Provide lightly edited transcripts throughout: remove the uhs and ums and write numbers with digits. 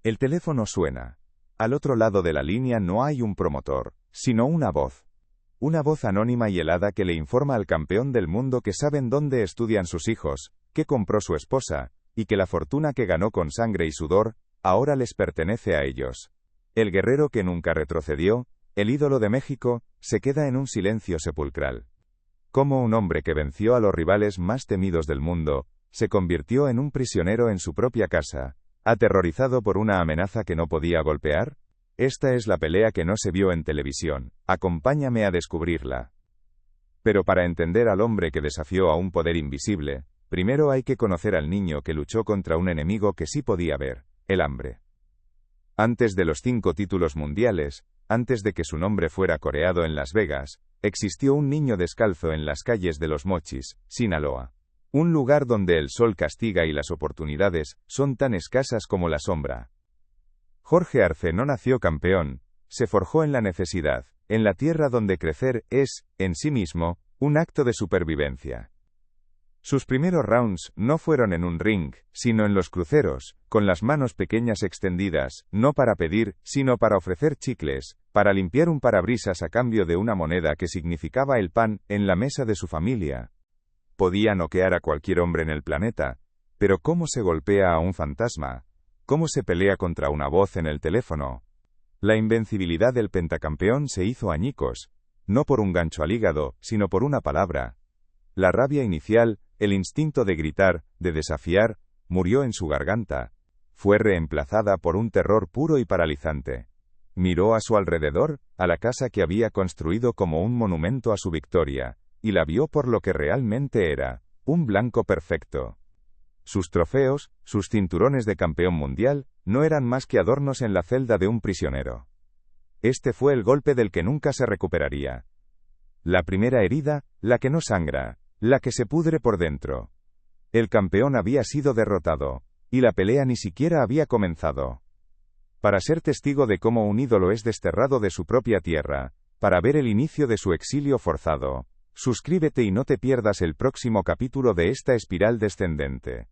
El teléfono suena. Al otro lado de la línea no hay un promotor, sino una voz. Una voz anónima y helada que le informa al campeón del mundo que saben dónde estudian sus hijos, que compró su esposa, y que la fortuna que ganó con sangre y sudor, ahora les pertenece a ellos. El guerrero que nunca retrocedió, el ídolo de México, se queda en un silencio sepulcral. Como un hombre que venció a los rivales más temidos del mundo, se convirtió en un prisionero en su propia casa, aterrorizado por una amenaza que no podía golpear. Esta es la pelea que no se vio en televisión, acompáñame a descubrirla. Pero para entender al hombre que desafió a un poder invisible, primero hay que conocer al niño que luchó contra un enemigo que sí podía ver, el hambre. Antes de los 5 títulos mundiales, antes de que su nombre fuera coreado en Las Vegas, existió un niño descalzo en las calles de Los Mochis, Sinaloa. Un lugar donde el sol castiga y las oportunidades son tan escasas como la sombra. Jorge Arce no nació campeón, se forjó en la necesidad, en la tierra donde crecer es, en sí mismo, un acto de supervivencia. Sus primeros rounds no fueron en un ring, sino en los cruceros, con las manos pequeñas extendidas, no para pedir, sino para ofrecer chicles, para limpiar un parabrisas a cambio de una moneda que significaba el pan en la mesa de su familia. Podía noquear a cualquier hombre en el planeta, pero ¿cómo se golpea a un fantasma? ¿Cómo se pelea contra una voz en el teléfono? La invencibilidad del pentacampeón se hizo añicos, no por un gancho al hígado, sino por una palabra. La rabia inicial, el instinto de gritar, de desafiar, murió en su garganta. Fue reemplazada por un terror puro y paralizante. Miró a su alrededor, a la casa que había construido como un monumento a su victoria, y la vio por lo que realmente era, un blanco perfecto. Sus trofeos, sus cinturones de campeón mundial, no eran más que adornos en la celda de un prisionero. Este fue el golpe del que nunca se recuperaría. La primera herida, la que no sangra, la que se pudre por dentro. El campeón había sido derrotado, y la pelea ni siquiera había comenzado. Para ser testigo de cómo un ídolo es desterrado de su propia tierra, para ver el inicio de su exilio forzado, suscríbete y no te pierdas el próximo capítulo de esta espiral descendente.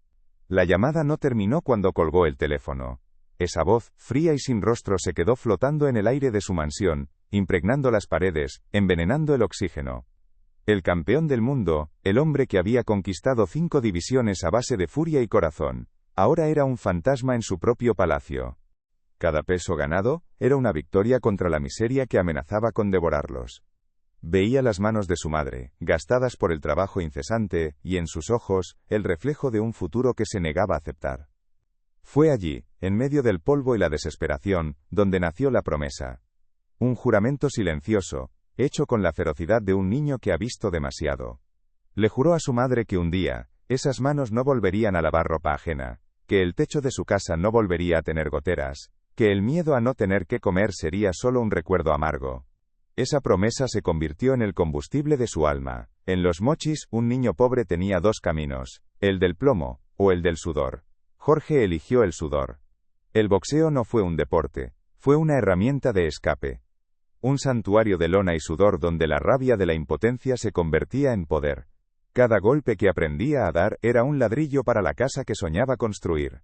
La llamada no terminó cuando colgó el teléfono. Esa voz, fría y sin rostro, se quedó flotando en el aire de su mansión, impregnando las paredes, envenenando el oxígeno. El campeón del mundo, el hombre que había conquistado 5 divisiones a base de furia y corazón, ahora era un fantasma en su propio palacio. Cada peso ganado, era una victoria contra la miseria que amenazaba con devorarlos. Veía las manos de su madre, gastadas por el trabajo incesante, y en sus ojos, el reflejo de un futuro que se negaba a aceptar. Fue allí, en medio del polvo y la desesperación, donde nació la promesa. Un juramento silencioso, hecho con la ferocidad de un niño que ha visto demasiado. Le juró a su madre que un día, esas manos no volverían a lavar ropa ajena, que el techo de su casa no volvería a tener goteras, que el miedo a no tener que comer sería solo un recuerdo amargo. Esa promesa se convirtió en el combustible de su alma. En Los Mochis, un niño pobre tenía 2 caminos, el del plomo, o el del sudor. Jorge eligió el sudor. El boxeo no fue un deporte, fue una herramienta de escape. Un santuario de lona y sudor donde la rabia de la impotencia se convertía en poder. Cada golpe que aprendía a dar era un ladrillo para la casa que soñaba construir.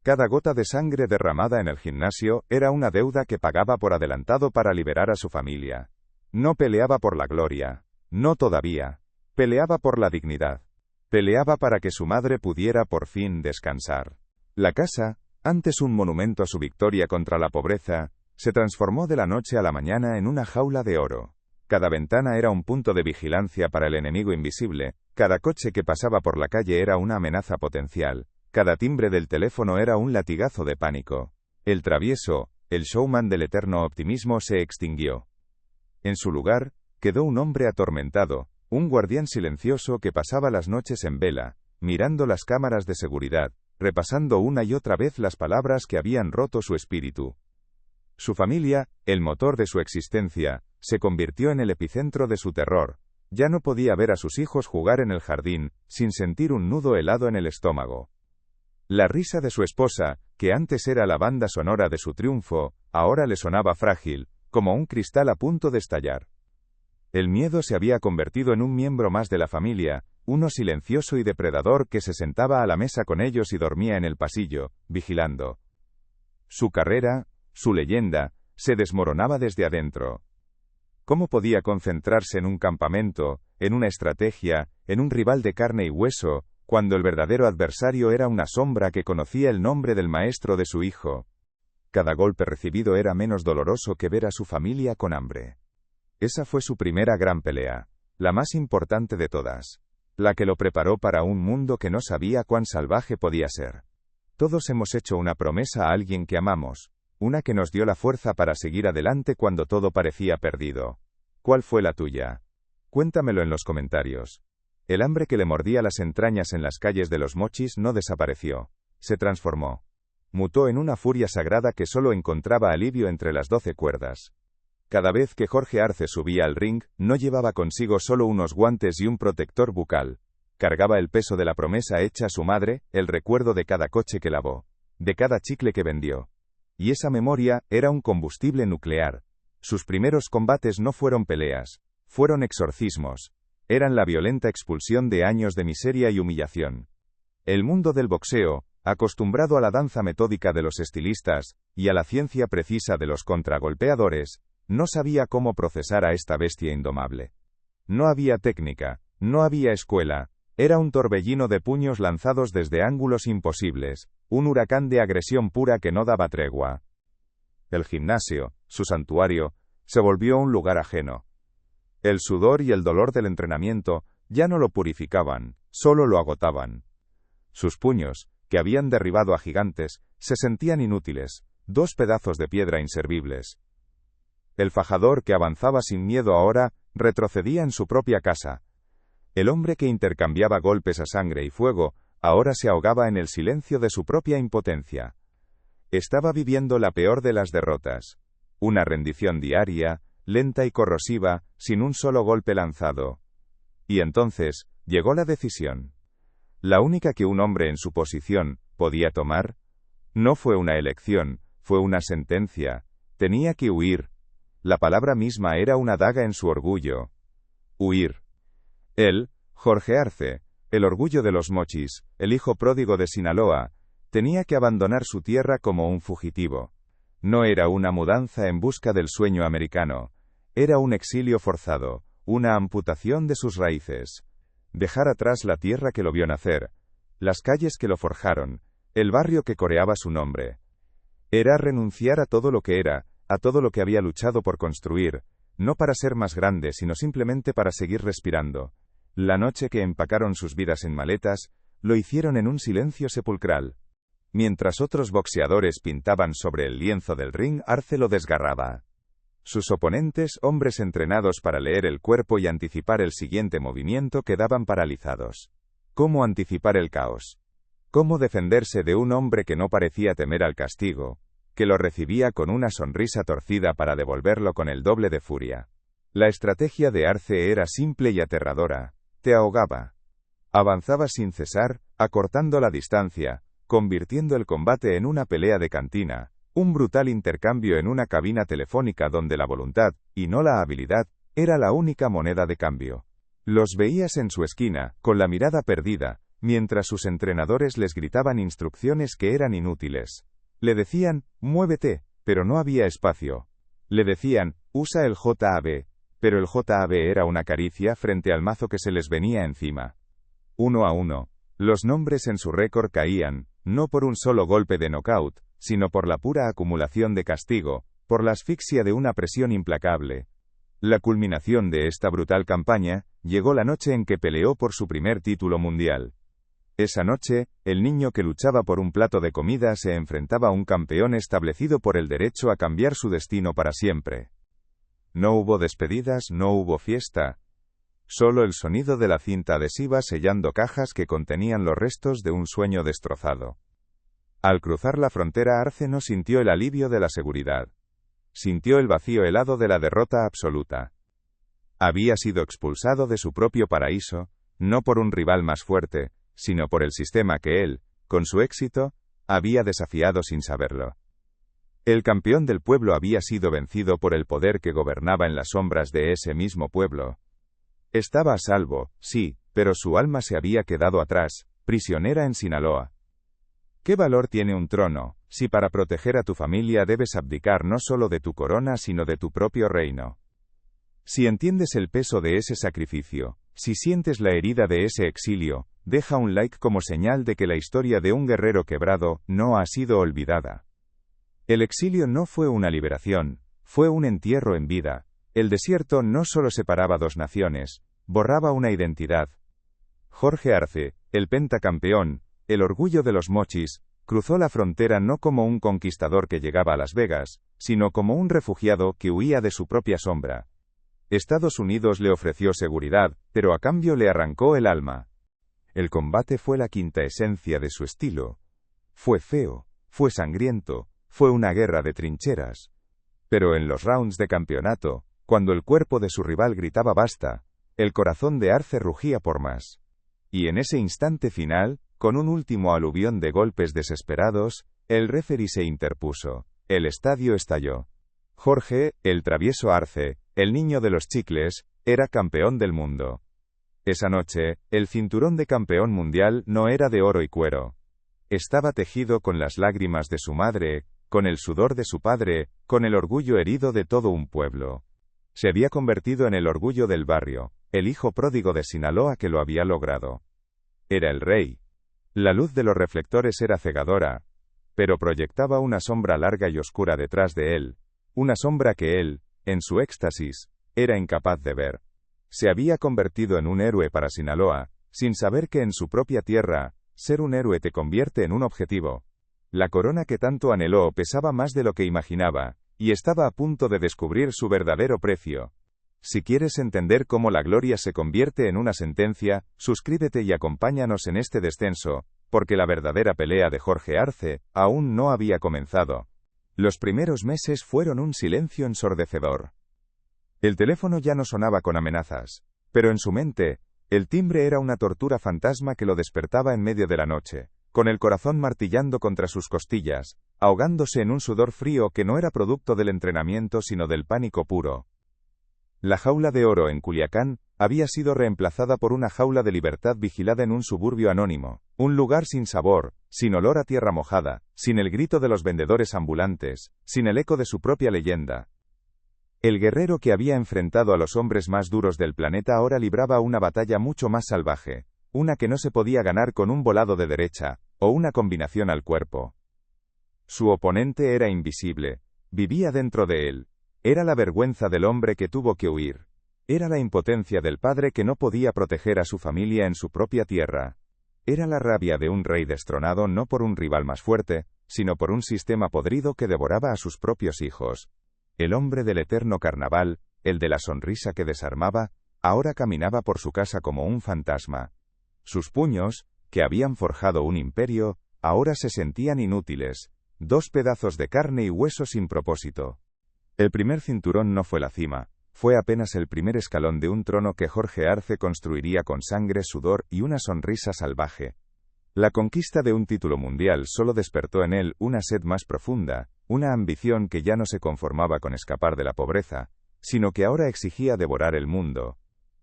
Cada gota de sangre derramada en el gimnasio era una deuda que pagaba por adelantado para liberar a su familia. No peleaba por la gloria, no todavía. Peleaba por la dignidad. Peleaba para que su madre pudiera por fin descansar. La casa, antes un monumento a su victoria contra la pobreza, se transformó de la noche a la mañana en una jaula de oro. Cada ventana era un punto de vigilancia para el enemigo invisible, cada coche que pasaba por la calle era una amenaza potencial, cada timbre del teléfono era un latigazo de pánico. El travieso, el showman del eterno optimismo se extinguió. En su lugar, quedó un hombre atormentado, un guardián silencioso que pasaba las noches en vela, mirando las cámaras de seguridad, repasando una y otra vez las palabras que habían roto su espíritu. Su familia, el motor de su existencia, se convirtió en el epicentro de su terror. Ya no podía ver a sus hijos jugar en el jardín, sin sentir un nudo helado en el estómago. La risa de su esposa, que antes era la banda sonora de su triunfo, ahora le sonaba frágil, como un cristal a punto de estallar. El miedo se había convertido en un miembro más de la familia, uno silencioso y depredador que se sentaba a la mesa con ellos y dormía en el pasillo, vigilando. Su carrera, su leyenda, se desmoronaba desde adentro. ¿Cómo podía concentrarse en un campamento, en una estrategia, en un rival de carne y hueso, cuando el verdadero adversario era una sombra que conocía el nombre del maestro de su hijo? Cada golpe recibido era menos doloroso que ver a su familia con hambre. Esa fue su primera gran pelea, la más importante de todas, la que lo preparó para un mundo que no sabía cuán salvaje podía ser. Todos hemos hecho una promesa a alguien que amamos, una que nos dio la fuerza para seguir adelante cuando todo parecía perdido. ¿Cuál fue la tuya? Cuéntamelo en los comentarios. El hambre que le mordía las entrañas en las calles de los Mochis no desapareció. Se transformó. Mutó en una furia sagrada que solo encontraba alivio entre las 12 cuerdas. Cada vez que Jorge Arce subía al ring, no llevaba consigo solo unos guantes y un protector bucal. Cargaba el peso de la promesa hecha a su madre, el recuerdo de cada coche que lavó, de cada chicle que vendió. Y esa memoria era un combustible nuclear. Sus primeros combates no fueron peleas, fueron exorcismos. Eran la violenta expulsión de años de miseria y humillación. El mundo del boxeo, acostumbrado a la danza metódica de los estilistas, y a la ciencia precisa de los contragolpeadores, no sabía cómo procesar a esta bestia indomable. No había técnica, no había escuela, era un torbellino de puños lanzados desde ángulos imposibles, un huracán de agresión pura que no daba tregua. El gimnasio, su santuario, se volvió un lugar ajeno. El sudor y el dolor del entrenamiento ya no lo purificaban, solo lo agotaban. Sus puños, que habían derribado a gigantes, se sentían inútiles, 2 pedazos de piedra inservibles. El fajador que avanzaba sin miedo ahora, retrocedía en su propia casa. El hombre que intercambiaba golpes a sangre y fuego, ahora se ahogaba en el silencio de su propia impotencia. Estaba viviendo la peor de las derrotas. Una rendición diaria, lenta y corrosiva, sin un solo golpe lanzado. Y entonces, llegó la decisión. La única que un hombre en su posición podía tomar. No fue una elección, fue una sentencia. Tenía que huir. La palabra misma era una daga en su orgullo. Huir. Él, Jorge Arce, el orgullo de los Mochis, el hijo pródigo de Sinaloa, tenía que abandonar su tierra como un fugitivo. No era una mudanza en busca del sueño americano. Era un exilio forzado, una amputación de sus raíces. Dejar atrás la tierra que lo vio nacer, las calles que lo forjaron, el barrio que coreaba su nombre. Era renunciar a todo lo que era, a todo lo que había luchado por construir, no para ser más grande, sino simplemente para seguir respirando. La noche que empacaron sus vidas en maletas, lo hicieron en un silencio sepulcral. Mientras otros boxeadores pintaban sobre el lienzo del ring, Arce lo desgarraba. Sus oponentes, hombres entrenados para leer el cuerpo y anticipar el siguiente movimiento, quedaban paralizados. ¿Cómo anticipar el caos? ¿Cómo defenderse de un hombre que no parecía temer al castigo, que lo recibía con una sonrisa torcida para devolverlo con el doble de furia? La estrategia de Arce era simple y aterradora. Te ahogaba. Avanzaba sin cesar, acortando la distancia, convirtiendo el combate en una pelea de cantina, un brutal intercambio en una cabina telefónica donde la voluntad, y no la habilidad, era la única moneda de cambio. Los veías en su esquina, con la mirada perdida, mientras sus entrenadores les gritaban instrucciones que eran inútiles. Le decían, muévete, pero no había espacio. Le decían, usa el JAB, pero el JAB era una caricia frente al mazo que se les venía encima. 1 a 1. Los nombres en su récord caían, no por un solo golpe de knockout, sino por la pura acumulación de castigo, por la asfixia de una presión implacable. La culminación de esta brutal campaña, llegó la noche en que peleó por su primer título mundial. Esa noche, el niño que luchaba por un plato de comida se enfrentaba a un campeón establecido por el derecho a cambiar su destino para siempre. No hubo despedidas, no hubo fiesta. Solo el sonido de la cinta adhesiva sellando cajas que contenían los restos de un sueño destrozado. Al cruzar la frontera, Arce no sintió el alivio de la seguridad. Sintió el vacío helado de la derrota absoluta. Había sido expulsado de su propio paraíso, no por un rival más fuerte, sino por el sistema que él, con su éxito, había desafiado sin saberlo. El campeón del pueblo había sido vencido por el poder que gobernaba en las sombras de ese mismo pueblo. Estaba a salvo, sí, pero su alma se había quedado atrás, prisionera en Sinaloa. ¿Qué valor tiene un trono, Si para proteger a tu familia debes abdicar no solo de tu corona sino de tu propio reino. Si entiendes el peso de ese sacrificio, si sientes la herida de ese exilio, deja un like como señal de que la historia de un guerrero quebrado no ha sido olvidada. El exilio no fue una liberación, fue un entierro en vida. El desierto no solo separaba dos naciones, borraba una identidad. Jorge Arce, el pentacampeón, el orgullo de los mochis, cruzó la frontera no como un conquistador que llegaba a Las Vegas, sino como un refugiado que huía de su propia sombra. Estados Unidos le ofreció seguridad, pero a cambio le arrancó el alma. El combate fue la quinta esencia de su estilo. Fue feo, fue sangriento, fue una guerra de trincheras. Pero en los rounds de campeonato, cuando el cuerpo de su rival gritaba basta, el corazón de Arce rugía por más. Y en ese instante final, con un último aluvión de golpes desesperados, el referee se interpuso. El estadio estalló. Jorge, el travieso Arce, el niño de los chicles, era campeón del mundo. Esa noche, el cinturón de campeón mundial no era de oro y cuero. Estaba tejido con las lágrimas de su madre, con el sudor de su padre, con el orgullo herido de todo un pueblo. Se había convertido en el orgullo del barrio, el hijo pródigo de Sinaloa que lo había logrado. Era el rey. La luz de los reflectores era cegadora, pero proyectaba una sombra larga y oscura detrás de él, una sombra que él, en su éxtasis, era incapaz de ver. Se había convertido en un héroe para Sinaloa, sin saber que en su propia tierra, ser un héroe te convierte en un objetivo. La corona que tanto anheló pesaba más de lo que imaginaba, y estaba a punto de descubrir su verdadero precio. Si quieres entender cómo la gloria se convierte en una sentencia, suscríbete y acompáñanos en este descenso, porque la verdadera pelea de Jorge Arce aún no había comenzado. Los primeros meses fueron un silencio ensordecedor. El teléfono ya no sonaba con amenazas, pero en su mente, el timbre era una tortura fantasma que lo despertaba en medio de la noche, con el corazón martillando contra sus costillas, ahogándose en un sudor frío que no era producto del entrenamiento sino del pánico puro. La jaula de oro en Culiacán había sido reemplazada por una jaula de libertad vigilada en un suburbio anónimo, un lugar sin sabor, sin olor a tierra mojada, sin el grito de los vendedores ambulantes, sin el eco de su propia leyenda. El guerrero que había enfrentado a los hombres más duros del planeta ahora libraba una batalla mucho más salvaje, una que no se podía ganar con un volado de derecha, o una combinación al cuerpo. Su oponente era invisible, vivía dentro de él. Era la vergüenza del hombre que tuvo que huir. Era la impotencia del padre que no podía proteger a su familia en su propia tierra. Era la rabia de un rey destronado no por un rival más fuerte, sino por un sistema podrido que devoraba a sus propios hijos. El hombre del eterno carnaval, el de la sonrisa que desarmaba, ahora caminaba por su casa como un fantasma. Sus puños, que habían forjado un imperio, ahora se sentían inútiles, dos pedazos de carne y hueso sin propósito. El primer cinturón no fue la cima, fue apenas el primer escalón de un trono que Jorge Arce construiría con sangre, sudor y una sonrisa salvaje. La conquista de un título mundial solo despertó en él una sed más profunda, una ambición que ya no se conformaba con escapar de la pobreza, sino que ahora exigía devorar el mundo.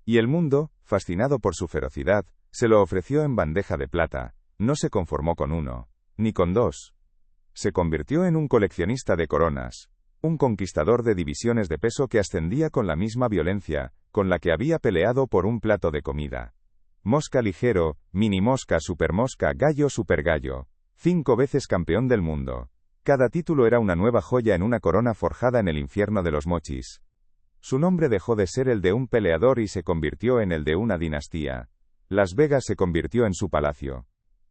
Y el mundo, fascinado por su ferocidad, se lo ofreció en bandeja de plata, no se conformó con uno, ni con dos. Se convirtió en un coleccionista de coronas. Un conquistador de divisiones de peso que ascendía con la misma violencia, con la que había peleado por un plato de comida. Mosca ligero, mini mosca, supermosca, gallo supergallo. 5 veces campeón del mundo. Cada título era una nueva joya en una corona forjada en el infierno de los mochis. Su nombre dejó de ser el de un peleador y se convirtió en el de una dinastía. Las Vegas se convirtió en su palacio.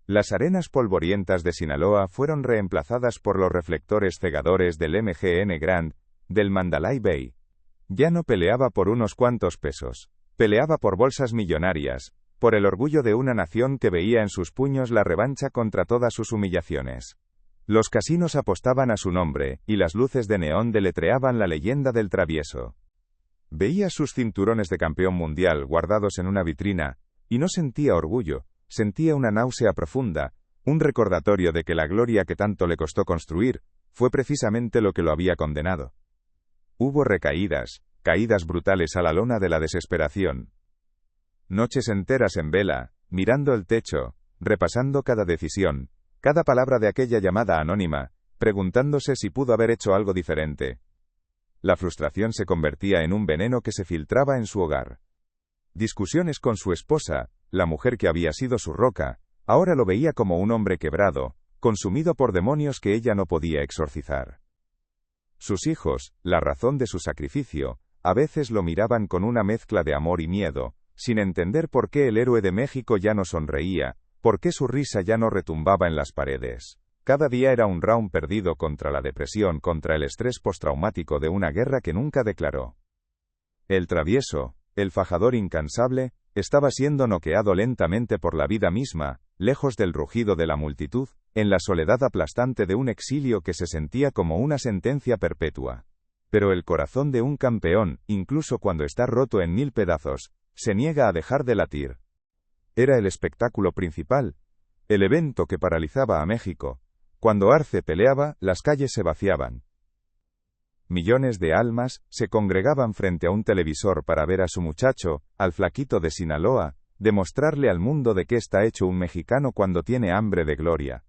Las arenas polvorientas de Sinaloa fueron reemplazadas por los reflectores cegadores del MGM Grand, del Mandalay Bay. Ya no peleaba por unos cuantos pesos, peleaba por bolsas millonarias, por el orgullo de una nación que veía en sus puños la revancha contra todas sus humillaciones. Los casinos apostaban a su nombre, y las luces de neón deletreaban la leyenda del travieso. Veía sus cinturones de campeón mundial guardados en una vitrina, y no sentía orgullo. Sentía una náusea profunda, un recordatorio de que la gloria que tanto le costó construir, fue precisamente lo que lo había condenado. Hubo recaídas, caídas brutales a la lona de la desesperación. Noches enteras en vela, mirando el techo, repasando cada decisión, cada palabra de aquella llamada anónima, preguntándose si pudo haber hecho algo diferente. La frustración se convertía en un veneno que se filtraba en su hogar. Discusiones con su esposa, la mujer que había sido su roca, ahora lo veía como un hombre quebrado, consumido por demonios que ella no podía exorcizar. Sus hijos, la razón de su sacrificio, a veces lo miraban con una mezcla de amor y miedo, sin entender por qué el héroe de México ya no sonreía, por qué su risa ya no retumbaba en las paredes. Cada día era un round perdido contra la depresión, contra el estrés postraumático de una guerra que nunca declaró. El travieso, el fajador incansable, estaba siendo noqueado lentamente por la vida misma, lejos del rugido de la multitud, en la soledad aplastante de un exilio que se sentía como una sentencia perpetua. Pero el corazón de un campeón, incluso cuando está roto en 1000 pedazos, se niega a dejar de latir. Era el espectáculo principal, el evento que paralizaba a México. Cuando Arce peleaba, las calles se vaciaban. Millones de almas se congregaban frente a un televisor para ver a su muchacho, al flaquito de Sinaloa, demostrarle al mundo de qué está hecho un mexicano cuando tiene hambre de gloria.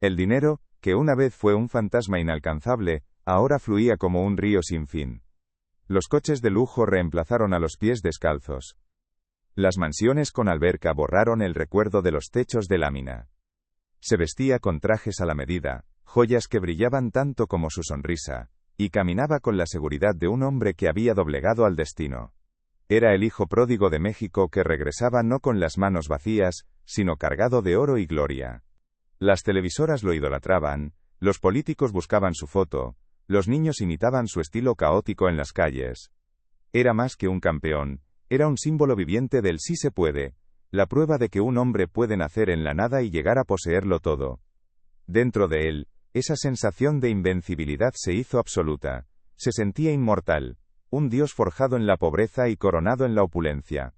El dinero, que una vez fue un fantasma inalcanzable, ahora fluía como un río sin fin. Los coches de lujo reemplazaron a los pies descalzos. Las mansiones con alberca borraron el recuerdo de los techos de lámina. Se vestía con trajes a la medida, joyas que brillaban tanto como su sonrisa, y caminaba con la seguridad de un hombre que había doblegado al destino. Era el hijo pródigo de México que regresaba no con las manos vacías, sino cargado de oro y gloria. Las televisoras lo idolatraban, los políticos buscaban su foto, los niños imitaban su estilo caótico en las calles. Era más que un campeón, era un símbolo viviente del sí se puede, la prueba de que un hombre puede nacer en la nada y llegar a poseerlo todo. Dentro de él, esa sensación de invencibilidad se hizo absoluta. Se sentía inmortal, un dios forjado en la pobreza y coronado en la opulencia.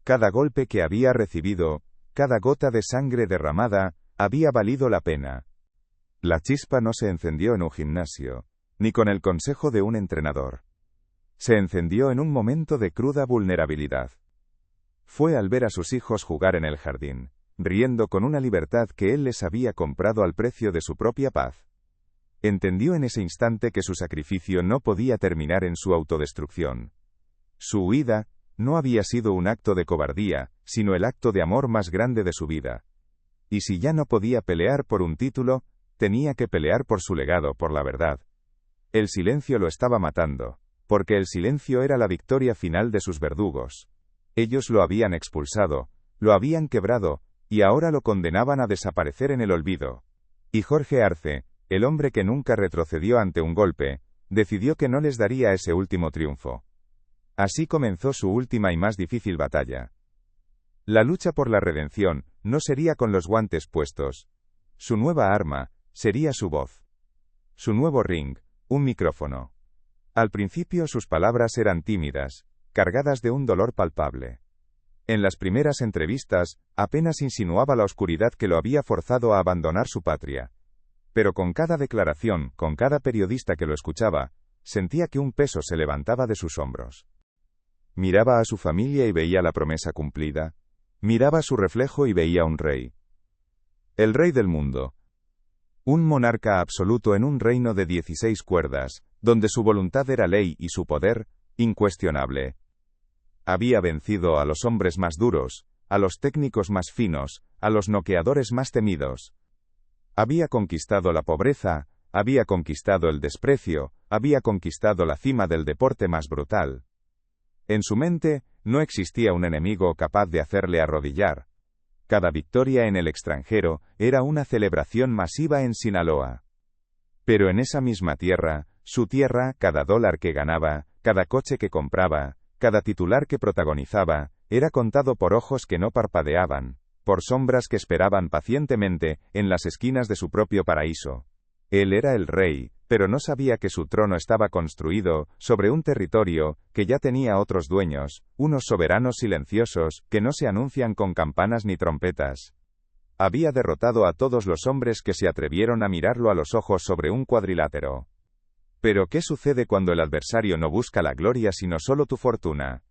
Cada golpe que había recibido, cada gota de sangre derramada, había valido la pena. La chispa no se encendió en un gimnasio, ni con el consejo de un entrenador. Se encendió en un momento de cruda vulnerabilidad. Fue al ver a sus hijos jugar en el jardín, riendo con una libertad que él les había comprado al precio de su propia paz. Entendió en ese instante que su sacrificio no podía terminar en su autodestrucción. Su huida no había sido un acto de cobardía, sino el acto de amor más grande de su vida. Y si ya no podía pelear por un título, tenía que pelear por su legado, por la verdad. El silencio lo estaba matando, porque el silencio era la victoria final de sus verdugos. Ellos lo habían expulsado, lo habían quebrado, y ahora lo condenaban a desaparecer en el olvido. Y Jorge Arce, el hombre que nunca retrocedió ante un golpe, decidió que no les daría ese último triunfo. Así comenzó su última y más difícil batalla. La lucha por la redención no sería con los guantes puestos. Su nueva arma sería su voz. Su nuevo ring, un micrófono. Al principio sus palabras eran tímidas, cargadas de un dolor palpable. En las primeras entrevistas, apenas insinuaba la oscuridad que lo había forzado a abandonar su patria. Pero con cada declaración, con cada periodista que lo escuchaba, sentía que un peso se levantaba de sus hombros. Miraba a su familia y veía la promesa cumplida. Miraba su reflejo y veía un rey. El rey del mundo. Un monarca absoluto en un reino de 16 cuerdas, donde su voluntad era ley y su poder, incuestionable. Había vencido a los hombres más duros, a los técnicos más finos, a los noqueadores más temidos. Había conquistado la pobreza, había conquistado el desprecio, había conquistado la cima del deporte más brutal. En su mente, no existía un enemigo capaz de hacerle arrodillar. Cada victoria en el extranjero era una celebración masiva en Sinaloa. Pero en esa misma tierra, su tierra, cada dólar que ganaba, cada coche que compraba, cada titular que protagonizaba, era contado por ojos que no parpadeaban, por sombras que esperaban pacientemente, en las esquinas de su propio paraíso. Él era el rey, pero no sabía que su trono estaba construido sobre un territorio que ya tenía otros dueños, unos soberanos silenciosos, que no se anuncian con campanas ni trompetas. Había derrotado a todos los hombres que se atrevieron a mirarlo a los ojos sobre un cuadrilátero. Pero ¿qué sucede cuando el adversario no busca la gloria sino solo tu fortuna?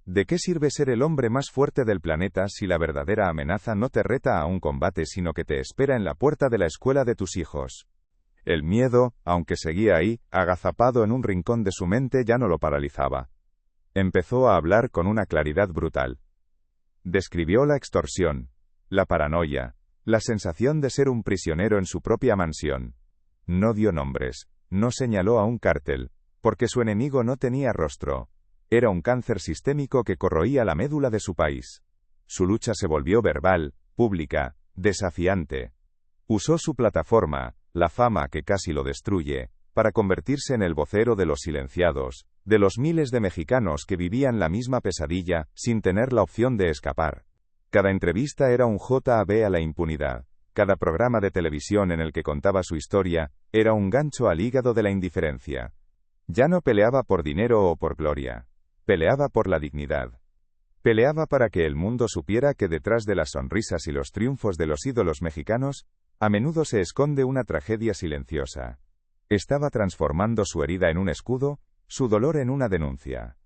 ¿De qué sirve ser el hombre más fuerte del planeta si la verdadera amenaza no te reta a un combate sino que te espera en la puerta de la escuela de tus hijos? El miedo, aunque seguía ahí, agazapado en un rincón de su mente, ya no lo paralizaba. Empezó a hablar con una claridad brutal. Describió la extorsión, la paranoia, la sensación de ser un prisionero en su propia mansión. No dio nombres, no señaló a un cártel, porque su enemigo no tenía rostro. Era un cáncer sistémico que corroía la médula de su país. Su lucha se volvió verbal, pública, desafiante. Usó su plataforma, la fama que casi lo destruye, para convertirse en el vocero de los silenciados, de los miles de mexicanos que vivían la misma pesadilla, sin tener la opción de escapar. Cada entrevista era un jab a la impunidad. Cada programa de televisión en el que contaba su historia, era un gancho al hígado de la indiferencia. Ya no peleaba por dinero o por gloria. Peleaba por la dignidad. Peleaba para que el mundo supiera que detrás de las sonrisas y los triunfos de los ídolos mexicanos, a menudo se esconde una tragedia silenciosa. Estaba transformando su herida en un escudo, su dolor en una denuncia.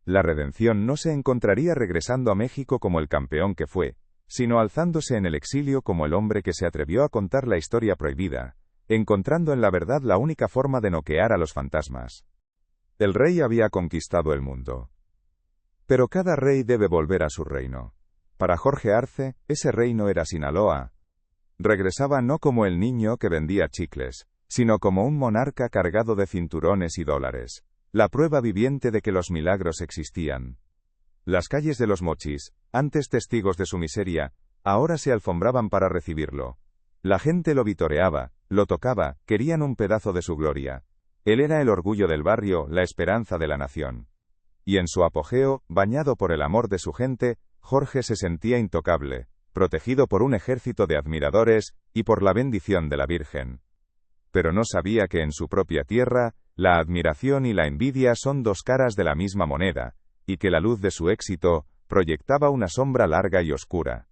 La redención no se encontraría regresando a México como el campeón que fue, sino alzándose en el exilio como el hombre que se atrevió a contar la historia prohibida, encontrando en la verdad la única forma de noquear a los fantasmas. El rey había conquistado el mundo. Pero cada rey debe volver a su reino. Para Jorge Arce, ese reino era Sinaloa. Regresaba no como el niño que vendía chicles, sino como un monarca cargado de cinturones y dólares, la prueba viviente de que los milagros existían. Las calles de Los Mochis, antes testigos de su miseria, ahora se alfombraban para recibirlo. La gente lo vitoreaba, lo tocaba, querían un pedazo de su gloria. Él era el orgullo del barrio, la esperanza de la nación. Y en su apogeo, bañado por el amor de su gente, Jorge se sentía intocable, protegido por un ejército de admiradores, y por la bendición de la Virgen. Pero no sabía que en su propia tierra, la admiración y la envidia son dos caras de la misma moneda, y que la luz de su éxito proyectaba una sombra larga y oscura.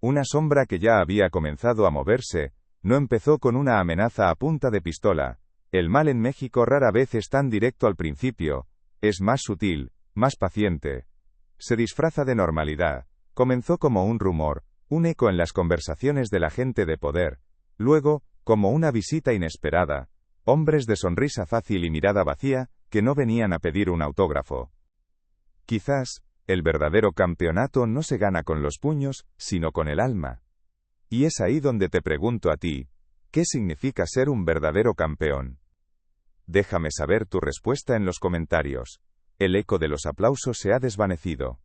Una sombra que ya había comenzado a moverse, no empezó con una amenaza a punta de pistola. El mal en México rara vez es tan directo al principio, es más sutil, más paciente. Se disfraza de normalidad. Comenzó como un rumor, un eco en las conversaciones de la gente de poder. Luego, como una visita inesperada, hombres de sonrisa fácil y mirada vacía, que no venían a pedir un autógrafo. Quizás, el verdadero campeonato no se gana con los puños, sino con el alma. Y es ahí donde te pregunto a ti, ¿qué significa ser un verdadero campeón? Déjame saber tu respuesta en los comentarios. El eco de los aplausos se ha desvanecido.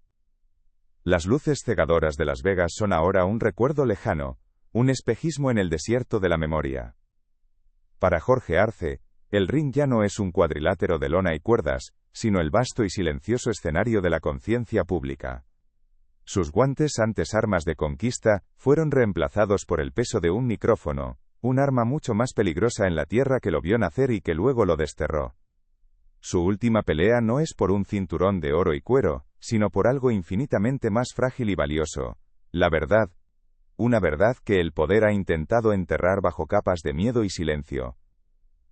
Las luces cegadoras de Las Vegas son ahora un recuerdo lejano, un espejismo en el desierto de la memoria. Para Jorge Arce, el ring ya no es un cuadrilátero de lona y cuerdas, sino el vasto y silencioso escenario de la conciencia pública. Sus guantes, antes armas de conquista, fueron reemplazados por el peso de un micrófono, un arma mucho más peligrosa en la tierra que lo vio nacer y que luego lo desterró. Su última pelea no es por un cinturón de oro y cuero, sino por algo infinitamente más frágil y valioso, la verdad. Una verdad que el poder ha intentado enterrar bajo capas de miedo y silencio.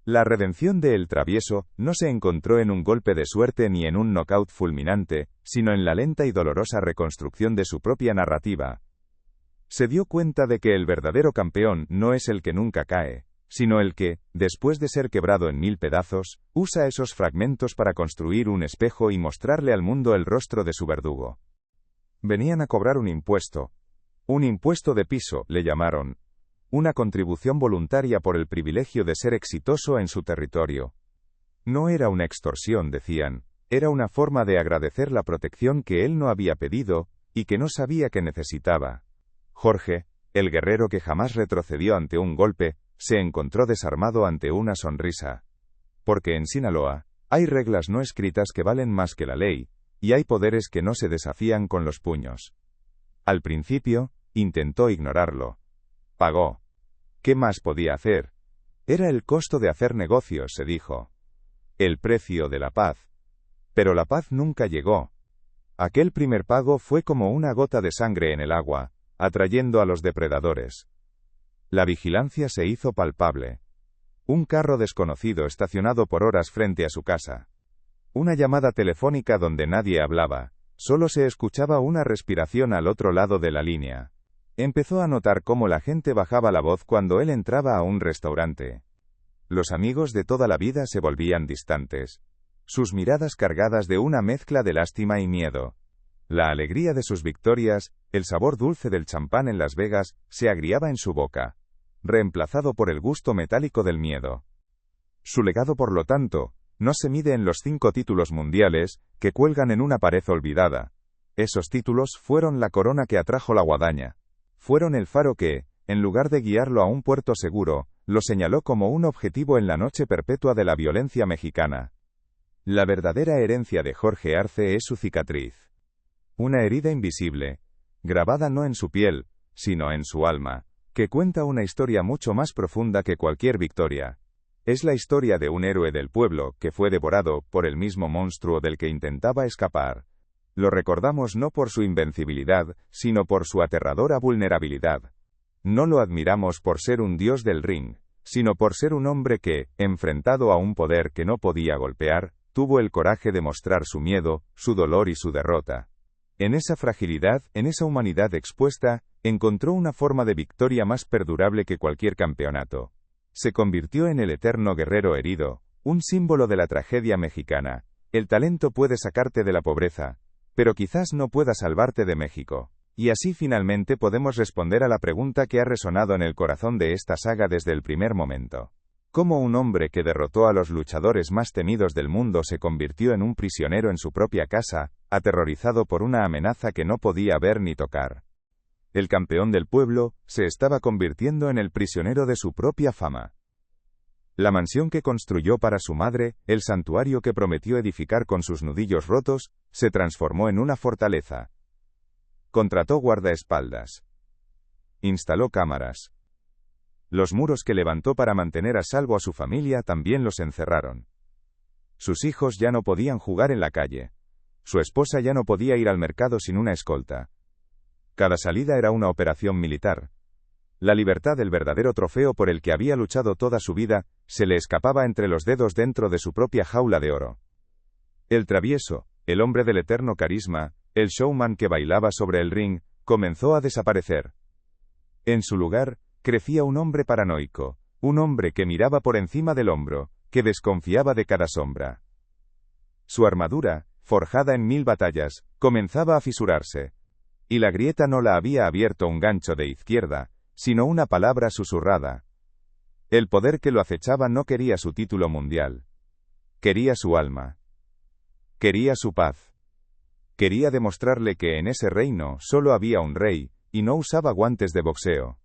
La redención de El Travieso no se encontró en un golpe de suerte ni en un knockout fulminante, sino en la lenta y dolorosa reconstrucción de su propia narrativa. Se dio cuenta de que el verdadero campeón no es el que nunca cae, sino el que, después de ser quebrado en 1000 pedazos, usa esos fragmentos para construir un espejo y mostrarle al mundo el rostro de su verdugo. Venían a cobrar un impuesto de piso, le llamaron. Una contribución voluntaria por el privilegio de ser exitoso en su territorio. No era una extorsión, decían, era una forma de agradecer la protección que él no había pedido, y que no sabía que necesitaba. Jorge, el guerrero que jamás retrocedió ante un golpe, se encontró desarmado ante una sonrisa. Porque en Sinaloa, hay reglas no escritas que valen más que la ley, y hay poderes que no se desafían con los puños. Al principio, intentó ignorarlo. Pagó. ¿Qué más podía hacer? Era el costo de hacer negocios, se dijo. El precio de la paz. Pero la paz nunca llegó. Aquel primer pago fue como una gota de sangre en el agua, atrayendo a los depredadores. La vigilancia se hizo palpable. Un carro desconocido estacionado por horas frente a su casa. Una llamada telefónica donde nadie hablaba, solo se escuchaba una respiración al otro lado de la línea. Empezó a notar cómo la gente bajaba la voz cuando él entraba a un restaurante. Los amigos de toda la vida se volvían distantes. Sus miradas cargadas de una mezcla de lástima y miedo. La alegría de sus victorias, el sabor dulce del champán en Las Vegas, se agriaba en su boca, reemplazado por el gusto metálico del miedo. Su legado, por lo tanto, no se mide en los 5 títulos mundiales, que cuelgan en una pared olvidada. Esos títulos fueron la corona que atrajo la guadaña. Fueron el faro que, en lugar de guiarlo a un puerto seguro, lo señaló como un objetivo en la noche perpetua de la violencia mexicana. La verdadera herencia de Jorge Arce es su cicatriz. Una herida invisible, grabada no en su piel, sino en su alma, que cuenta una historia mucho más profunda que cualquier victoria. Es la historia de un héroe del pueblo que fue devorado por el mismo monstruo del que intentaba escapar. Lo recordamos no por su invencibilidad, sino por su aterradora vulnerabilidad. No lo admiramos por ser un dios del ring, sino por ser un hombre que, enfrentado a un poder que no podía golpear, tuvo el coraje de mostrar su miedo, su dolor y su derrota. En esa fragilidad, en esa humanidad expuesta, encontró una forma de victoria más perdurable que cualquier campeonato. Se convirtió en el eterno guerrero herido, un símbolo de la tragedia mexicana. El talento puede sacarte de la pobreza, pero quizás no pueda salvarte de México. Y así finalmente podemos responder a la pregunta que ha resonado en el corazón de esta saga desde el primer momento. ¿Cómo un hombre que derrotó a los luchadores más temidos del mundo se convirtió en un prisionero en su propia casa, aterrorizado por una amenaza que no podía ver ni tocar? El campeón del pueblo se estaba convirtiendo en el prisionero de su propia fama. La mansión que construyó para su madre, el santuario que prometió edificar con sus nudillos rotos, se transformó en una fortaleza. Contrató guardaespaldas. Instaló cámaras. Los muros que levantó para mantener a salvo a su familia también los encerraron. Sus hijos ya no podían jugar en la calle. Su esposa ya no podía ir al mercado sin una escolta. Cada salida era una operación militar. La libertad, el verdadero trofeo por el que había luchado toda su vida, se le escapaba entre los dedos dentro de su propia jaula de oro. El travieso, el hombre del eterno carisma, el showman que bailaba sobre el ring, comenzó a desaparecer. En su lugar, crecía un hombre paranoico, un hombre que miraba por encima del hombro, que desconfiaba de cada sombra. Su armadura, forjada en 1000 batallas, comenzaba a fisurarse. Y la grieta no la había abierto un gancho de izquierda, sino una palabra susurrada. El poder que lo acechaba no quería su título mundial. Quería su alma. Quería su paz. Quería demostrarle que en ese reino solo había un rey, y no usaba guantes de boxeo.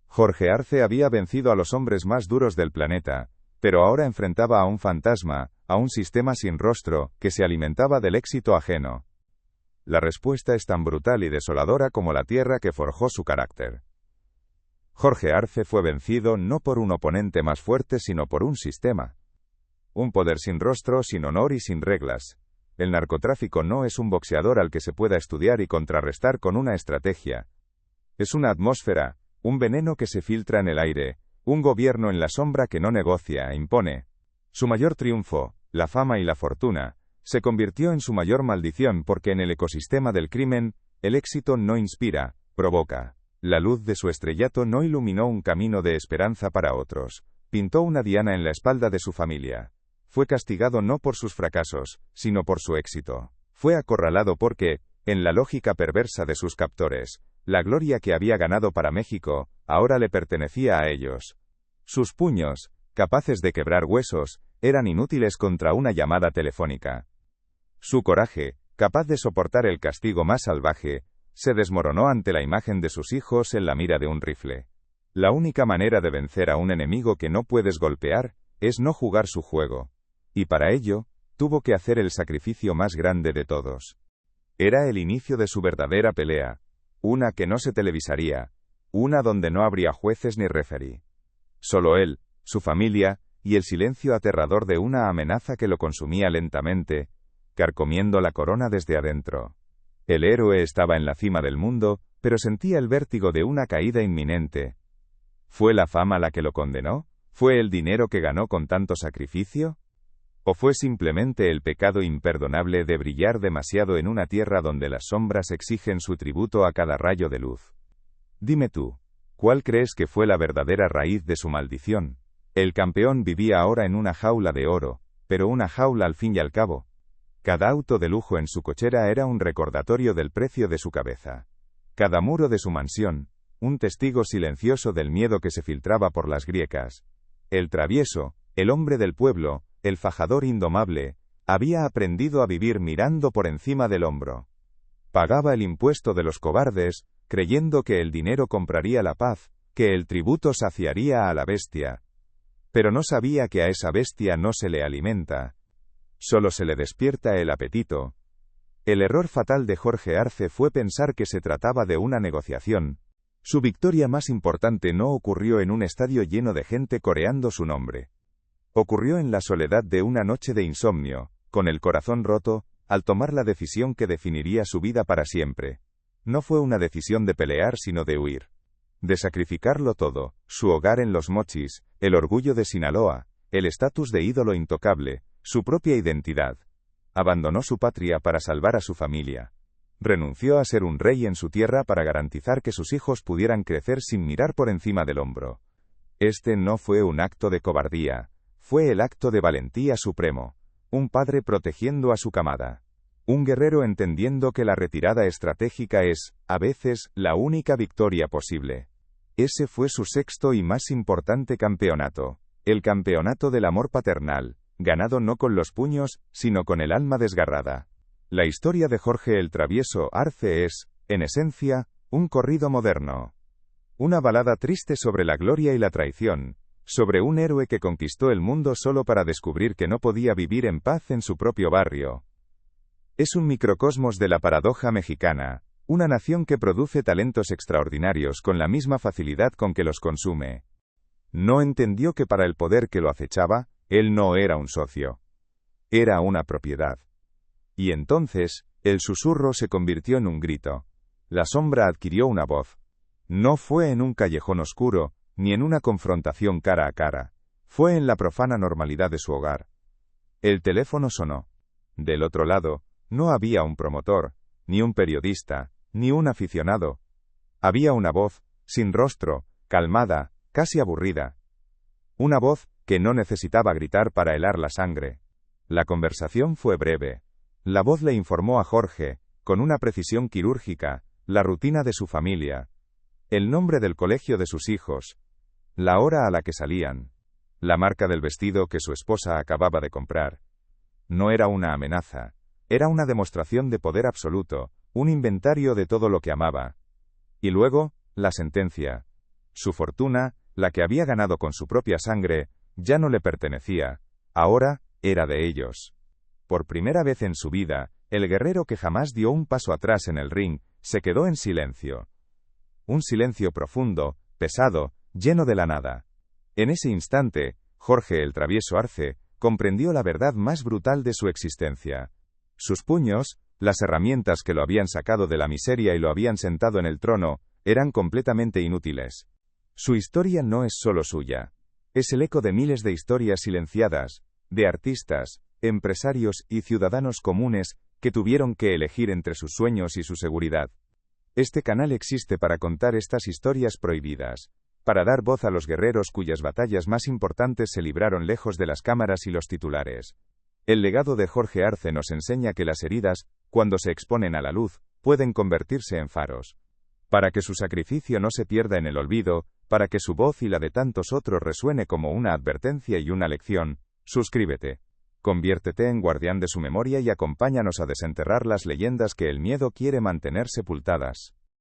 Jorge Arce había vencido a los hombres más duros del planeta, pero ahora enfrentaba a un fantasma, a un sistema sin rostro, que se alimentaba del éxito ajeno. La respuesta es tan brutal y desoladora como la tierra que forjó su carácter. Jorge Arce fue vencido no por un oponente más fuerte sino por un sistema. Un poder sin rostro, sin honor y sin reglas. El narcotráfico no es un boxeador al que se pueda estudiar y contrarrestar con una estrategia. Es una atmósfera, un veneno que se filtra en el aire, un gobierno en la sombra que no negocia e impone. Su mayor triunfo, la fama y la fortuna, se convirtió en su mayor maldición porque en el ecosistema del crimen, el éxito no inspira, provoca. La luz de su estrellato no iluminó un camino de esperanza para otros, pintó una diana en la espalda de su familia. Fue castigado no por sus fracasos, sino por su éxito. Fue acorralado porque, en la lógica perversa de sus captores, la gloria que había ganado para México, ahora le pertenecía a ellos. Sus puños, capaces de quebrar huesos, eran inútiles contra una llamada telefónica. Su coraje, capaz de soportar el castigo más salvaje, se desmoronó ante la imagen de sus hijos en la mira de un rifle. La única manera de vencer a un enemigo que no puedes golpear, es no jugar su juego. Y para ello, tuvo que hacer el sacrificio más grande de todos. Era el inicio de su verdadera pelea. Una que no se televisaría, una donde no habría jueces ni referí. Solo él, su familia, y el silencio aterrador de una amenaza que lo consumía lentamente, carcomiendo la corona desde adentro. El héroe estaba en la cima del mundo, pero sentía el vértigo de una caída inminente. ¿Fue la fama la que lo condenó? ¿Fue el dinero que ganó con tanto sacrificio? ¿O fue simplemente el pecado imperdonable de brillar demasiado en una tierra donde las sombras exigen su tributo a cada rayo de luz? Dime tú, ¿cuál crees que fue la verdadera raíz de su maldición? El campeón vivía ahora en una jaula de oro, pero una jaula al fin y al cabo. Cada auto de lujo en su cochera era un recordatorio del precio de su cabeza. Cada muro de su mansión, un testigo silencioso del miedo que se filtraba por las griecas. El travieso, el hombre del pueblo, el fajador indomable, había aprendido a vivir mirando por encima del hombro. Pagaba el impuesto de los cobardes, creyendo que el dinero compraría la paz, que el tributo saciaría a la bestia. Pero no sabía que a esa bestia no se le alimenta. Solo se le despierta el apetito. El error fatal de Jorge Arce fue pensar que se trataba de una negociación. Su victoria más importante no ocurrió en un estadio lleno de gente coreando su nombre. Ocurrió en la soledad de una noche de insomnio, con el corazón roto, al tomar la decisión que definiría su vida para siempre. No fue una decisión de pelear sino de huir. De sacrificarlo todo, su hogar en Los Mochis, el orgullo de Sinaloa, el estatus de ídolo intocable, su propia identidad. Abandonó su patria para salvar a su familia. Renunció a ser un rey en su tierra para garantizar que sus hijos pudieran crecer sin mirar por encima del hombro. Este no fue un acto de cobardía, fue el acto de valentía supremo. Un padre protegiendo a su camada. Un guerrero entendiendo que la retirada estratégica es, a veces, la única victoria posible. Ese fue su sexto y más importante campeonato. El campeonato del amor paternal, ganado no con los puños, sino con el alma desgarrada. La historia de Jorge el Travieso Arce es, en esencia, un corrido moderno. Una balada triste sobre la gloria y la traición, sobre un héroe que conquistó el mundo solo para descubrir que no podía vivir en paz en su propio barrio. Es un microcosmos de la paradoja mexicana, una nación que produce talentos extraordinarios con la misma facilidad con que los consume. No entendió que para el poder que lo acechaba, él no era un socio. Era una propiedad. Y entonces, el susurro se convirtió en un grito. La sombra adquirió una voz. No fue en un callejón oscuro, ni en una confrontación cara a cara. Fue en la profana normalidad de su hogar. El teléfono sonó. Del otro lado, no había un promotor, ni un periodista, ni un aficionado. Había una voz, sin rostro, calmada, casi aburrida. Una voz que no necesitaba gritar para helar la sangre. La conversación fue breve. La voz le informó a Jorge, con una precisión quirúrgica, la rutina de su familia, el nombre del colegio de sus hijos, la hora a la que salían, la marca del vestido que su esposa acababa de comprar. No era una amenaza, era una demostración de poder absoluto, un inventario de todo lo que amaba. Y luego, la sentencia. Su fortuna, la que había ganado con su propia sangre, ya no le pertenecía, ahora, era de ellos. Por primera vez en su vida, el guerrero que jamás dio un paso atrás en el ring, se quedó en silencio. Un silencio profundo, pesado, lleno de la nada. En ese instante, Jorge el Travieso Arce, comprendió la verdad más brutal de su existencia. Sus puños, las herramientas que lo habían sacado de la miseria y lo habían sentado en el trono, eran completamente inútiles. Su historia no es solo suya. Es el eco de miles de historias silenciadas, de artistas, empresarios y ciudadanos comunes, que tuvieron que elegir entre sus sueños y su seguridad. Este canal existe para contar estas historias prohibidas, para dar voz a los guerreros cuyas batallas más importantes se libraron lejos de las cámaras y los titulares. El legado de Jorge Arce nos enseña que las heridas, cuando se exponen a la luz, pueden convertirse en faros. Para que su sacrificio no se pierda en el olvido, para que su voz y la de tantos otros resuene como una advertencia y una lección, suscríbete. Conviértete en guardián de su memoria y acompáñanos a desenterrar las leyendas que el miedo quiere mantener sepultadas.